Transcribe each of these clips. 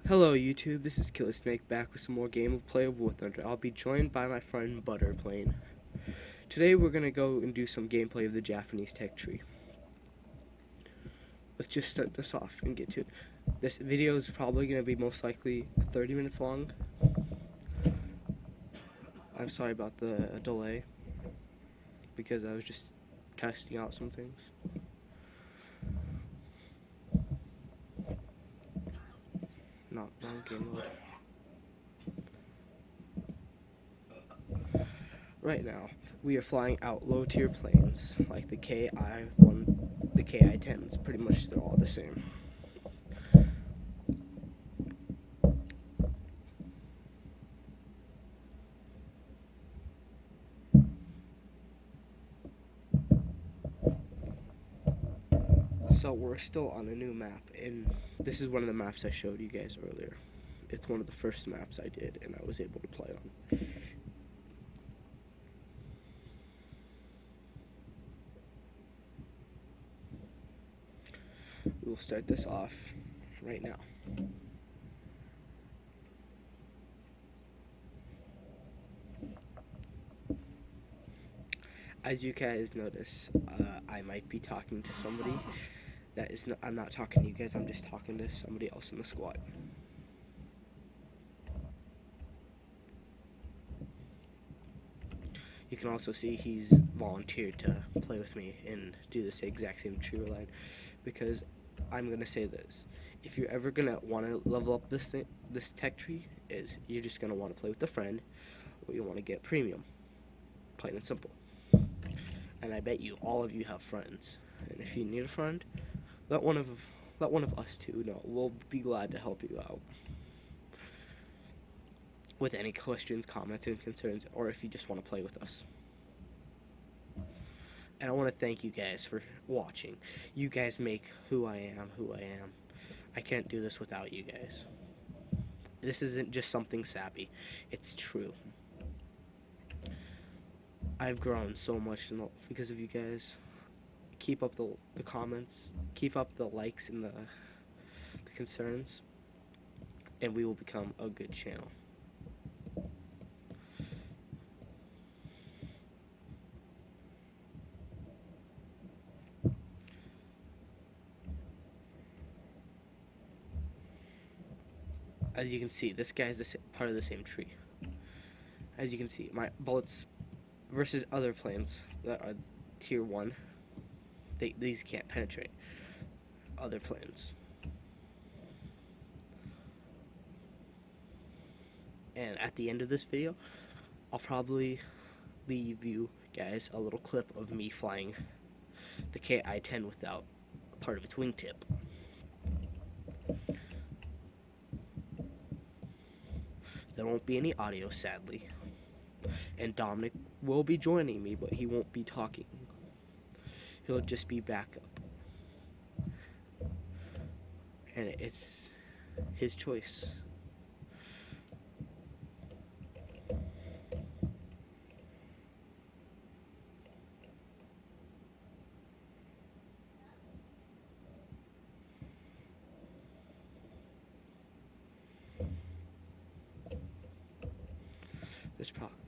Hello YouTube, this is Killer Snake back with some more gameplay of War Thunder. I'll be joined by my friend Butter playing. Today we're gonna go and do some gameplay of the Japanese tech tree. Let's just start this off and get to it. This video is probably gonna be most likely 30 minutes long. I'm sorry about the delay because I was just testing out some things. Not wrong game mode. Right now, we are flying out low-tier planes like the KI-1, the KI-10s. Pretty much they're all the same. So we're still on a new map, and this is one of the maps I showed you guys earlier. It's one of the first maps I did, and I was able to play on. We will start this off right now. As you guys notice, I might be talking to somebody. I'm not talking to you guys, I'm just talking to somebody else in the squad. You can also see he's volunteered to play with me and do this exact same tree line, because I'm gonna say this: if you're ever gonna want to level up this tech tree, is you're just gonna want to play with a friend, or you want to get premium, plain and simple. And I bet you all of you have friends, and if you need a friend, let one of us two know. We'll be glad to help you out with any questions, comments, and concerns, or if you just want to play with us. And I want to thank you guys for watching. You guys make who I am who I am. I can't do this without you guys. This isn't just something sappy. It's true. I've grown so much because of you guys. Keep up the comments. Keep up the likes and the concerns. And we will become a good channel. As you can see, this guy's part of the same tree. As you can see, my bullets versus other planes that are tier 1, these can't penetrate other planes. And at the end of this video, I'll probably leave you guys a little clip of me flying the KI-10 without part of its wingtip. There won't be any audio, sadly. And Dominic will be joining me, but he won't be talking. He'll just be backup. And it's his choice.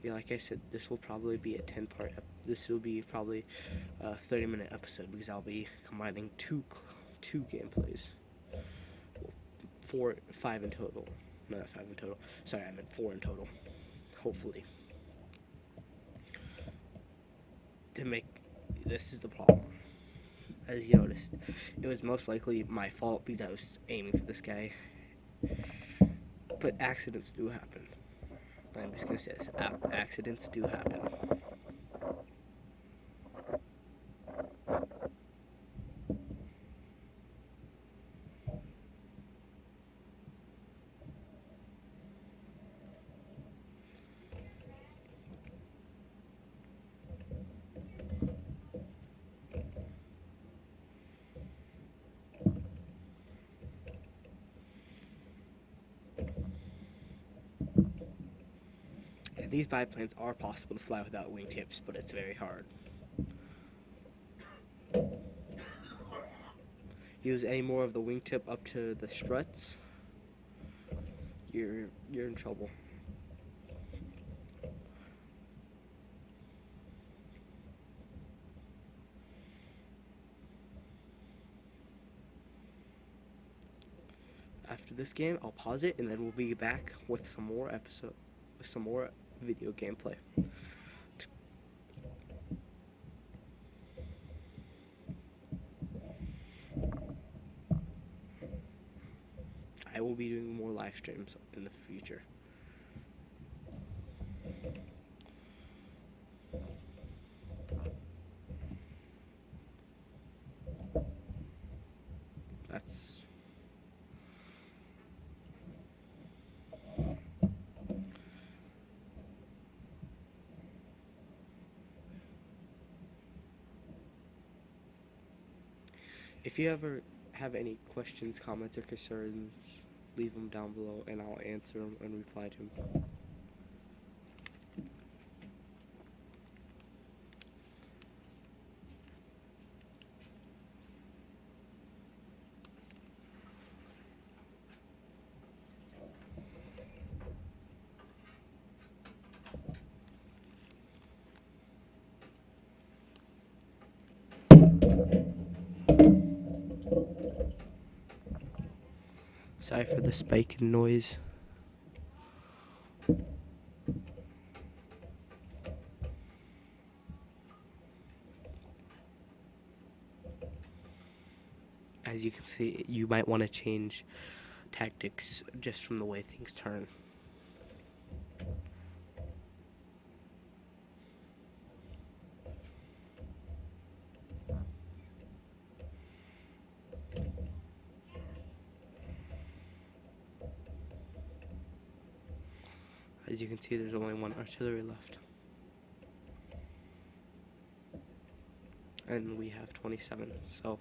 Like I said, this will probably be a 10-part. This will be probably a 30-minute episode because I'll be combining two gameplays. 5 in total. Not 5 in total. Sorry, I meant 4 in total. Hopefully. This is the problem. As you noticed, it was most likely my fault because I was aiming for this guy. But accidents do happen. I'm just going to say this. Accidents do happen. These biplanes are possible to fly without wingtips, but it's very hard. Use any more of the wingtip up to the struts, you're in trouble. After this game, I'll pause it, and then we'll be back with some more video gameplay. I will be doing more live streams in the future. That's If you ever have any questions, comments, or concerns, leave them down below and I'll answer them and reply to them. Sorry for the spike in noise. As you can see, you might want to change tactics just from the way things turn. As you can see, there's only one artillery left. And we have 27, so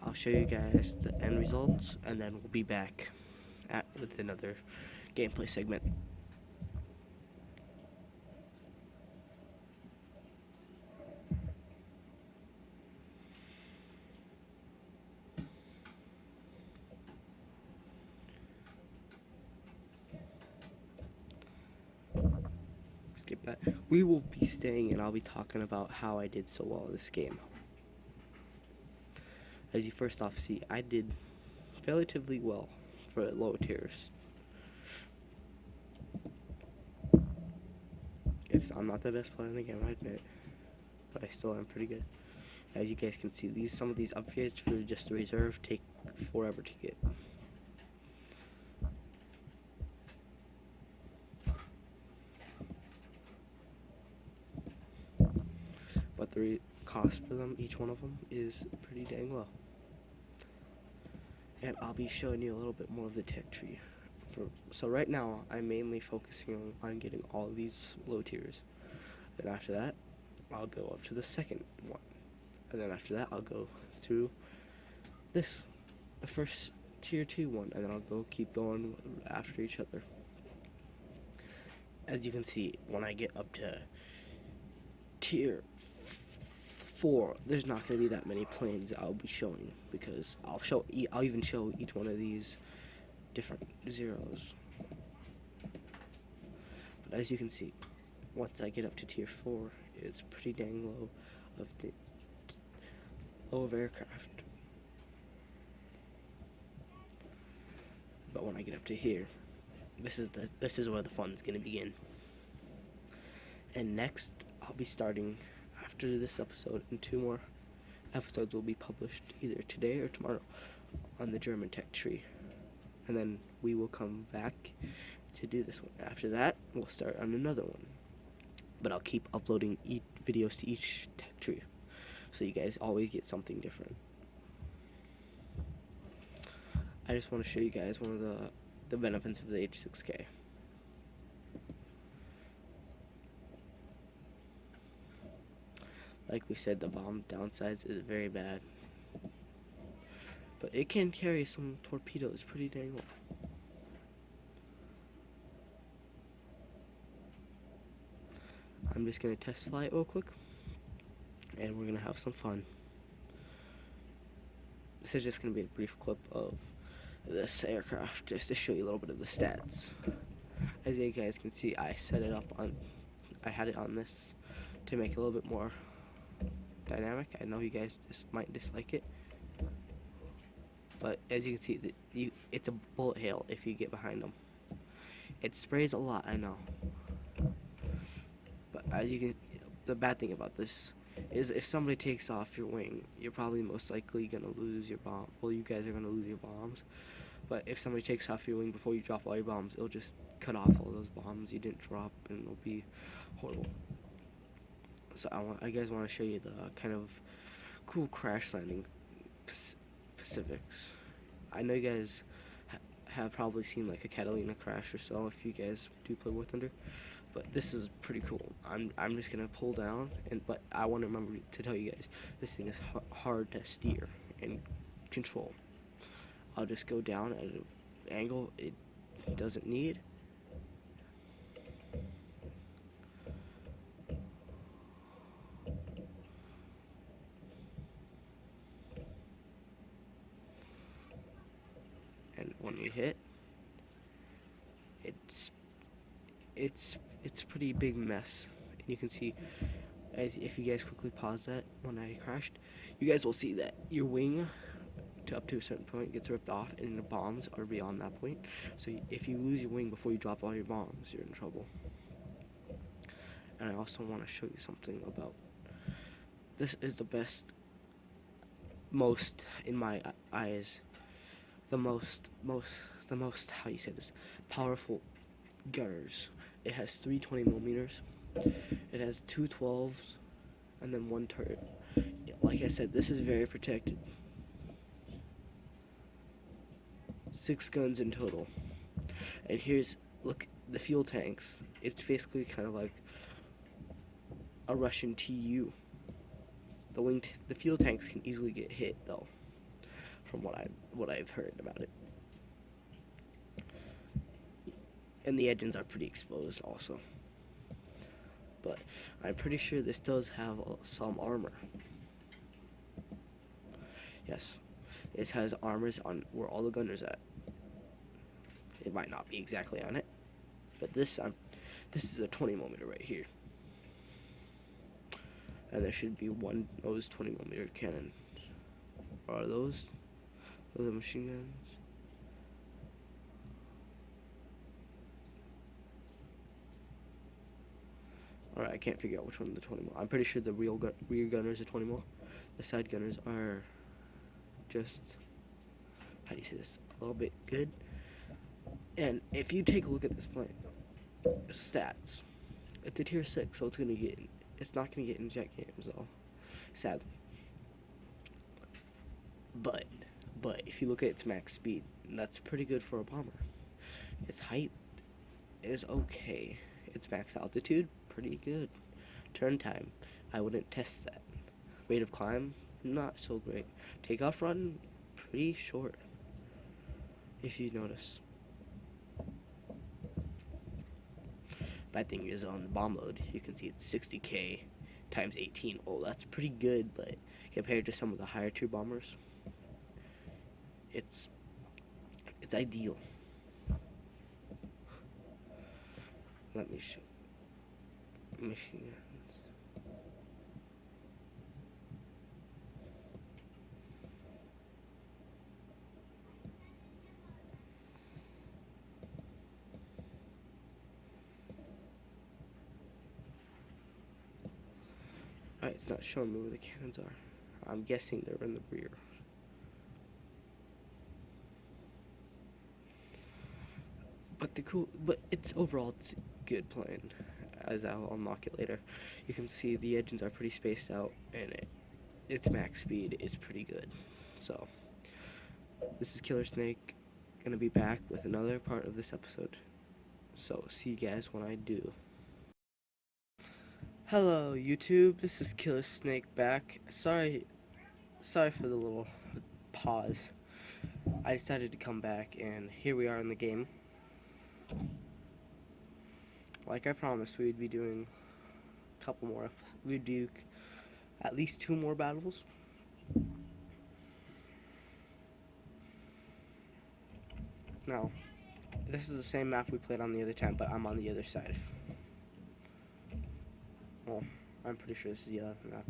I'll show you guys the end results, and then we'll be back with another gameplay segment. Skip that. We will be staying, and I'll be talking about how I did so well in this game. As you first off see, I did relatively well for low tiers. I'm not the best player in the game, I admit, but I still am pretty good. As you guys can see, some of these upgrades for just the reserve take forever to get. But the cost for them, each one of them, is pretty dang low. And I'll be showing you a little bit more of the tech tree. So right now, I'm mainly focusing on getting all of these low tiers. Then after that, I'll go up to the second one. And then after that, I'll go to the first tier 2 one. And then I'll keep going after each other. As you can see, when I get up to tier 4, there's not going to be that many planes I'll be showing, because I'll even show each one of these different zeros. But as you can see, once I get up to tier 4, it's pretty dang low of aircraft. But when I get up to here, this is where the fun's going to begin. And next, I'll be starting after this episode, and 2 more episodes will be published either today or tomorrow on the German tech tree. And then we will come back to do this one. After that, we'll start on another one. But I'll keep uploading videos to each tech tree, so you guys always get something different. I just want to show you guys one of the benefits of the H6K. Like we said, the bomb downsides is very bad, but it can carry some torpedoes pretty dang well. I'm just going to test fly it real quick, and we're going to have some fun. This is just going to be a brief clip of this aircraft just to show you a little bit of the stats. As you guys can see, I had it on this to make it a little bit more dynamic. I know you guys just might dislike it, but as you can see, it's a bullet hail if you get behind them. It sprays a lot, I know, but as you can, the bad thing about this is if somebody takes off your wing, you're probably most likely gonna lose your bomb. Well, you guys are gonna lose your bombs, but if somebody takes off your wing before you drop all your bombs, it'll just cut off all those bombs you didn't drop, and it'll be horrible. So I guys want to show you the kind of cool crash landing Pacifics. I know you guys have probably seen like a Catalina crash or so if you guys do play War Thunder, but this is pretty cool. I'm just gonna pull down, but I want to remember to tell you guys this thing is hard to steer and control. I'll just go down at an angle it doesn't need. And when we hit, it's a pretty big mess. And you can see, as if you guys quickly pause that when I crashed, you guys will see that your wing up to a certain point gets ripped off, and the bombs are beyond that point. So if you lose your wing before you drop all your bombs, you're in trouble. And I also want to show you something about this. Is the best, most in my eyes, the most how you say this, powerful gunners. It has 3 20mm. It has 2 12s, and then 1 turret. Like I said, this is very protected. 6 guns in total. And look, the fuel tanks. It's basically kind of like a Russian TU. The fuel tanks can easily get hit though, from what I've heard about it. And the engines are pretty exposed also. But I'm pretty sure this does have some armor. Yes, it has armors on where all the gunners at. It might not be exactly on it, but this is a 20mm right here, and there should be one of those 20mm cannon. Are those are machine guns? Alright, I can't figure out which one the 20mm. I'm pretty sure the rear gunners are 20mm. The side gunners are just, how do you say this, a little bit good. And if you take a look at this plane, stats, it's a tier 6, so it's not gonna get in jet games though, sadly. But if you look at its max speed, that's pretty good for a bomber. Its height is okay. Its max altitude, pretty good. Turn time, I wouldn't test that. Rate of climb, not so great. Takeoff run, pretty short, if you notice. Bad thing is on the bomb load, you can see it's 60k times 18. Oh, that's pretty good, but compared to some of the higher tier bombers, it's ideal. Let me show machine guns. Alright, it's not showing me where the cannons are. I'm guessing they're in the rear. But it's overall it's a good plane. As I'll unlock it later, you can see the engines are pretty spaced out, and its max speed is pretty good. So this is Killer Snake, gonna be back with another part of this episode. So see you guys when I do. Hello YouTube, this is Killer Snake back. Sorry for the little pause. I decided to come back, and here we are in the game. Like I promised, we'd be doing a couple more. We'd do at least 2 more battles. Now, this is the same map we played on the other time, but I'm on the other side. Well, I'm pretty sure this is the other map.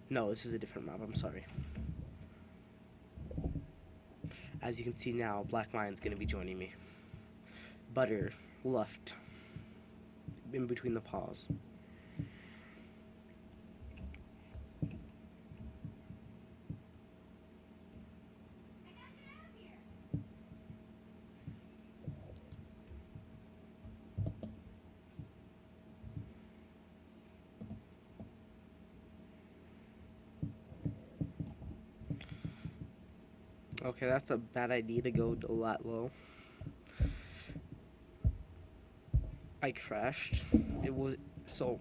No, this is a different map, I'm sorry. As you can see now, Black Lion's going to be joining me. Butter, left, in between the paws. Okay, that's a bad idea to go a lot low. I crashed. It was so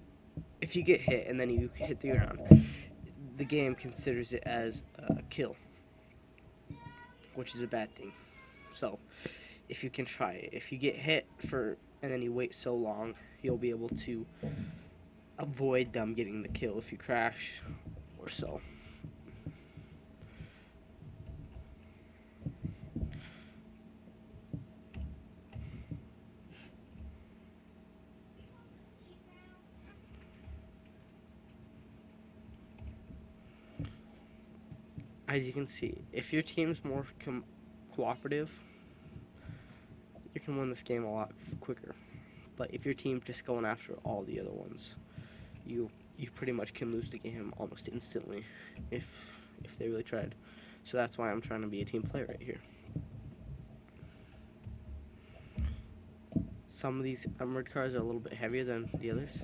if you get hit and then you hit the ground, the game considers it as a kill, which is a bad thing. So if you can try it, if you get hit and then you wait so long, you'll be able to avoid them getting the kill if you crash or so. As you can see, if your team's more cooperative, you can win this game a lot quicker. But if your team's just going after all the other ones, you pretty much can lose the game almost instantly if they really tried. So that's why I'm trying to be a team player right here. Some of these armored cars are a little bit heavier than the others.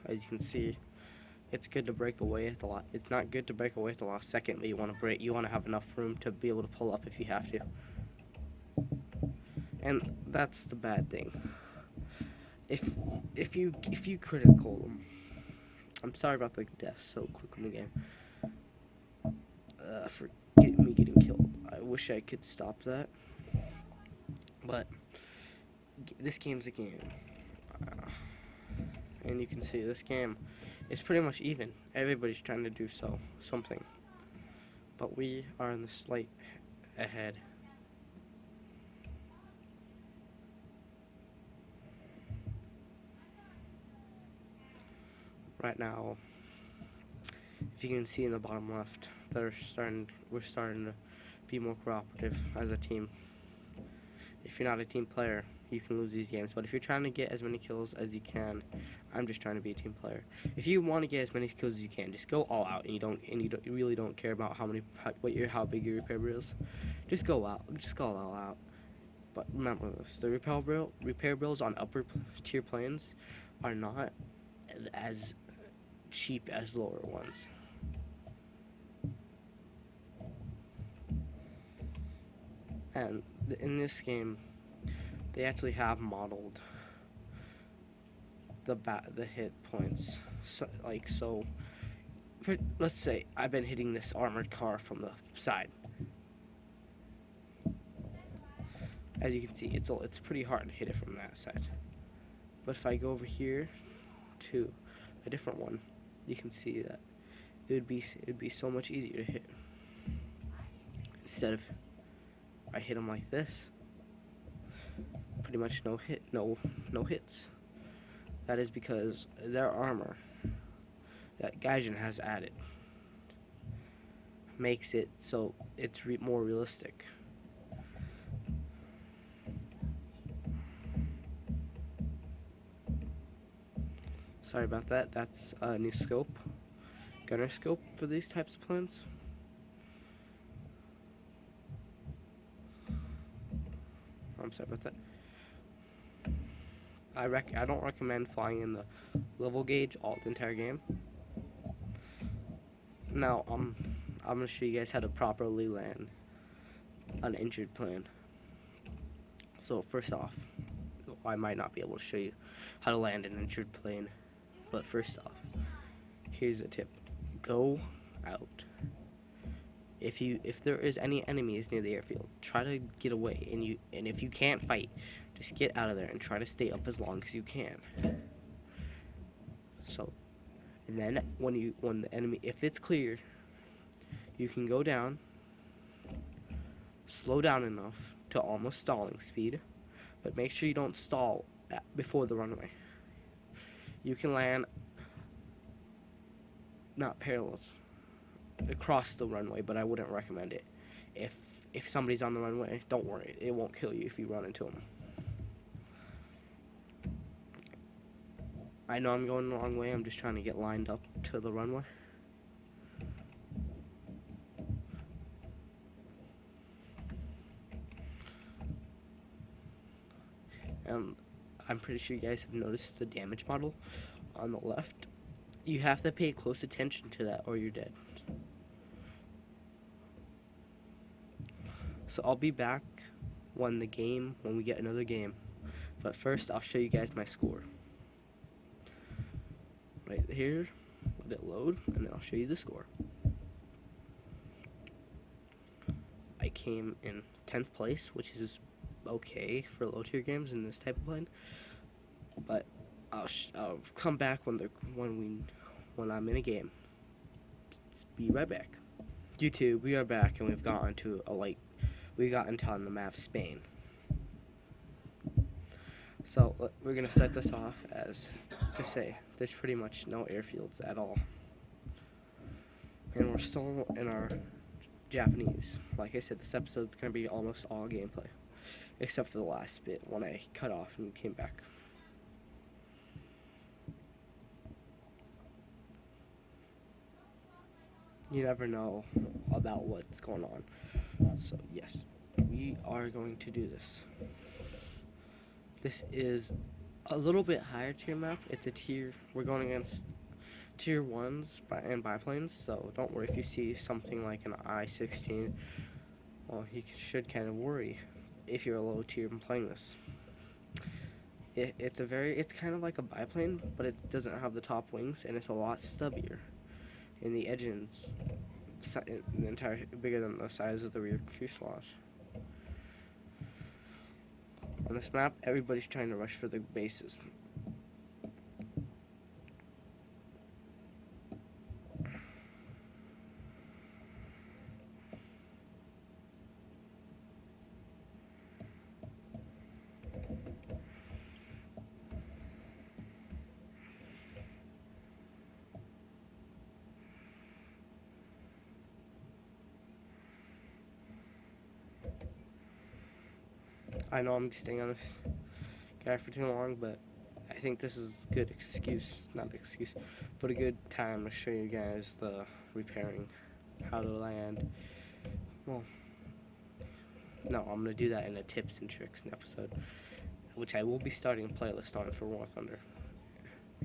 As you can see, it's good to break away at the last. It's not good to break away at the last second, but you want to break. You want to have enough room to be able to pull up if you have to. And that's the bad thing. If you critical them, I'm sorry about the death so quick in the game. For me getting killed, I wish I could stop that. But this game's a game, and you can see this game. It's pretty much even. Everybody's trying to do something. But we are in the slight ahead. Right now, if you can see in the bottom left, we're starting to be more cooperative as a team. If you're not a team player, you can lose these games. But if you're trying to get as many kills as you can, I'm just trying to be a team player. If you want to get as many kills as you can, just go all out, and you really don't care about how big your repair barrel is. Just go out. Just go all out. But remember this: the repair barrels on upper tier planes are not as cheap as lower ones. And in this game, they actually have modeled the hit points. So, let's say I've been hitting this armored car from the side. As you can see, it's pretty hard to hit it from that side. But if I go over here to a different one, you can see that it'd be so much easier to hit. Instead of I hit them like this, pretty much no hits. That is because their armor that Gaijin has added makes it so it's more realistic. Sorry about that. That's a new scope, gunner scope for these types of planes. I'm sorry about that. I don't recommend flying in the level gauge the entire game. Now I'm gonna show you guys how to properly land an injured plane. So first off, I might not be able to show you how to land an injured plane, but first off, here's a tip: go out. If there is any enemies near the airfield, try to get away, and if you can't fight, just get out of there and try to stay up as long as you can. So, and then when the enemy, if it's clear, you can go down slow down enough to almost stalling speed, but make sure you don't stall before the runway. You can land not parallel across the runway, but I wouldn't recommend it. If somebody's on the runway, don't worry, it won't kill you if you run into them. I know I'm going the wrong way. I'm just trying to get lined up to the runway. And I'm pretty sure you guys have noticed the damage model on the left. You have to pay close attention to that or you're dead. So I'll be back when we get another game. But first, I'll show you guys my score. Right here, let it load, and then I'll show you the score. I came in 10th place, which is okay for low tier games in this type of plane. But I'll come back when I'm in a game. Just be right back. YouTube, we are back, and we've gotten to on the map Spain. So we're gonna start this off as to say there's pretty much no airfields at all, and we're still in our Japanese. Like I said, this episode's gonna be almost all gameplay, except for the last bit when I cut off and came back. You never know about what's going on. So yes, we are going to do this. This is a little bit higher tier map. It's a tier. We're going against tier 1s and biplanes, so don't worry if you see something like an I-16. Well, you should kind of worry if you're a low tier and playing this. It's kind of like a biplane, but it doesn't have the top wings, and it's a lot stubbier. And the engines, bigger than the size of the rear fuselage. On this map, everybody's trying to rush for the bases. I know I'm staying on this guy for too long, but I think this is a good but a good time to show you guys the repairing, how to land. Well, no, I'm going to do that in a tips and tricks episode, which I will be starting a playlist on for War Thunder.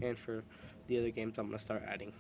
And for the other games I'm going to start adding.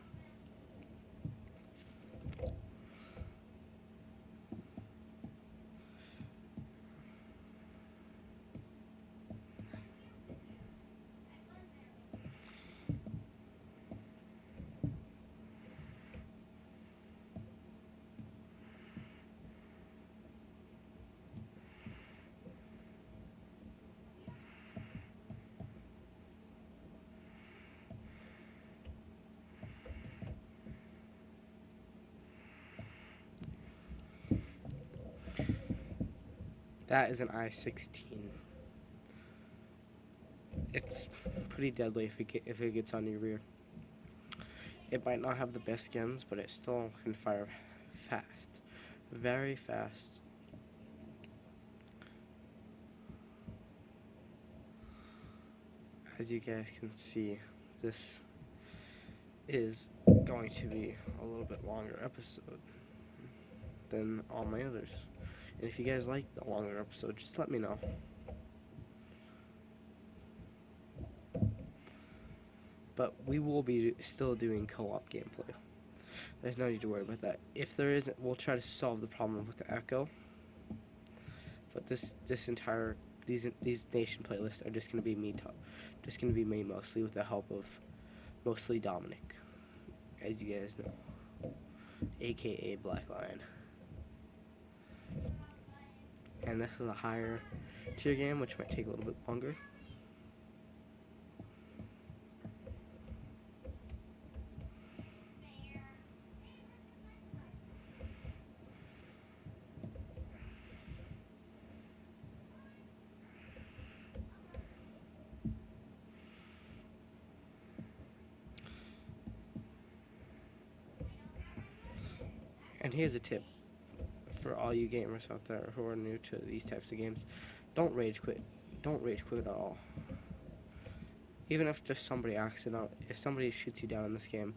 That is an I-16. It's pretty deadly if it gets on your rear. It might not have the best guns, but it still can fire fast, very fast. As you guys can see, this is going to be a little bit longer episode than all my others. And if you guys like the longer episode, just let me know. But we will be still doing co-op gameplay. There's no need to worry about that. If there isn't, we'll try to solve the problem with the echo. But these nation playlists are just gonna be me mostly with the help of mostly Dominic, as you guys know, aka Black Lion. And this is a higher tier game, which might take a little bit longer. And here's a tip for all you gamers out there who are new to these types of games. Don't rage quit. Don't rage quit at all. Even if just somebody accident, if somebody shoots you down in this game,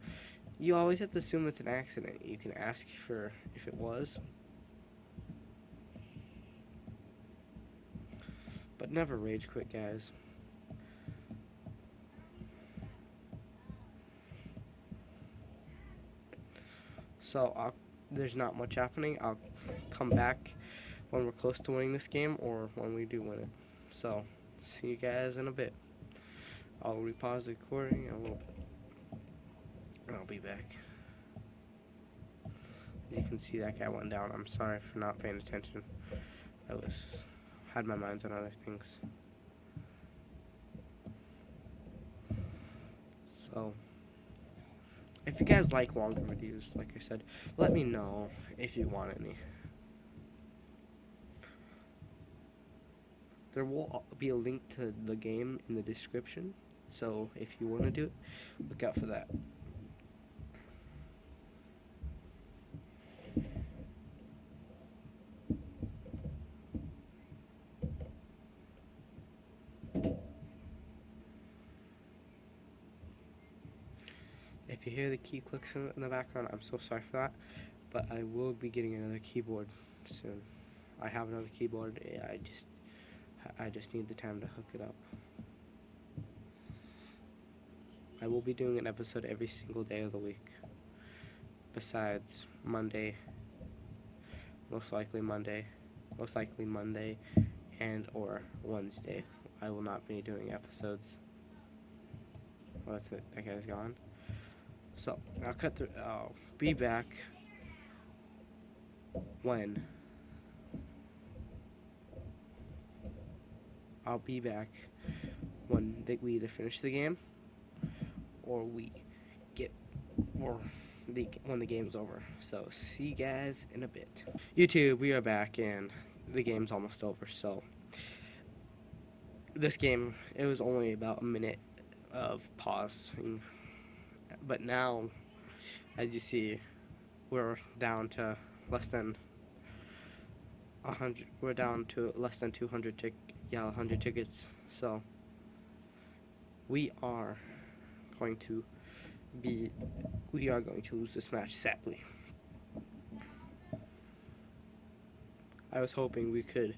you always have to assume it's an accident. You can ask for if it was, but never rage quit, guys. So there's not much happening. I'll come back when we're close to winning this game or when we do win it. So see you guys in a bit. I'll repause the recording in a little bit. And I'll be back. As you can see, that guy went down. I'm sorry for not paying attention. I had my minds on other things. So if you guys like longer videos, like I said, let me know if you want any. There will be a link to the game in the description, so if you want to do it, look out for that. If you hear the key clicks in the background, I'm so sorry for that, but I will be getting another keyboard soon. I have another keyboard. I just need the time to hook it up. I will be doing an episode every single day of the week, besides Monday, most likely Monday, and or Wednesday. I will not be doing episodes. Well, that's it. That guy's gone. So I'll be back when we either finish the game or when the game's over. So see you guys in a bit. YouTube, we are back and the game's almost over. So this game, it was only about a minute of pause. But now, as you see, we're down to less than 100. We're down to less than 100 tickets. So we are going to lose this match, sadly. I was hoping we could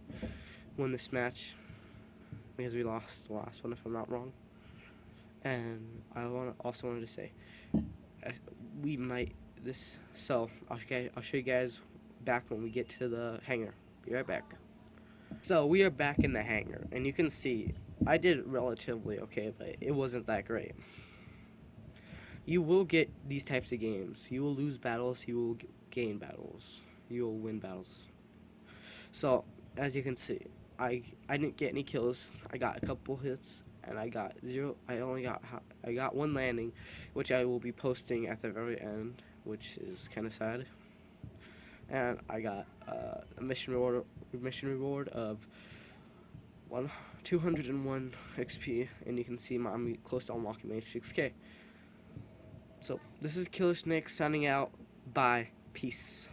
win this match because we lost the last one, if I'm not wrong. And I also wanted to say, we might this. So I'll show you guys back when we get to the hangar. Be right back. So we are back in the hangar, and you can see I did relatively okay, but it wasn't that great. You will get these types of games. You will lose battles. You will gain battles. You will win battles. So as you can see, I didn't get any kills. I got a couple hits. And I got I got one landing, which I will be posting at the very end, which is kind of sad. And I got a mission reward of 201 XP, and you can see I'm close to unlocking my 6K. So this is Killer Snake signing out. Bye. Peace.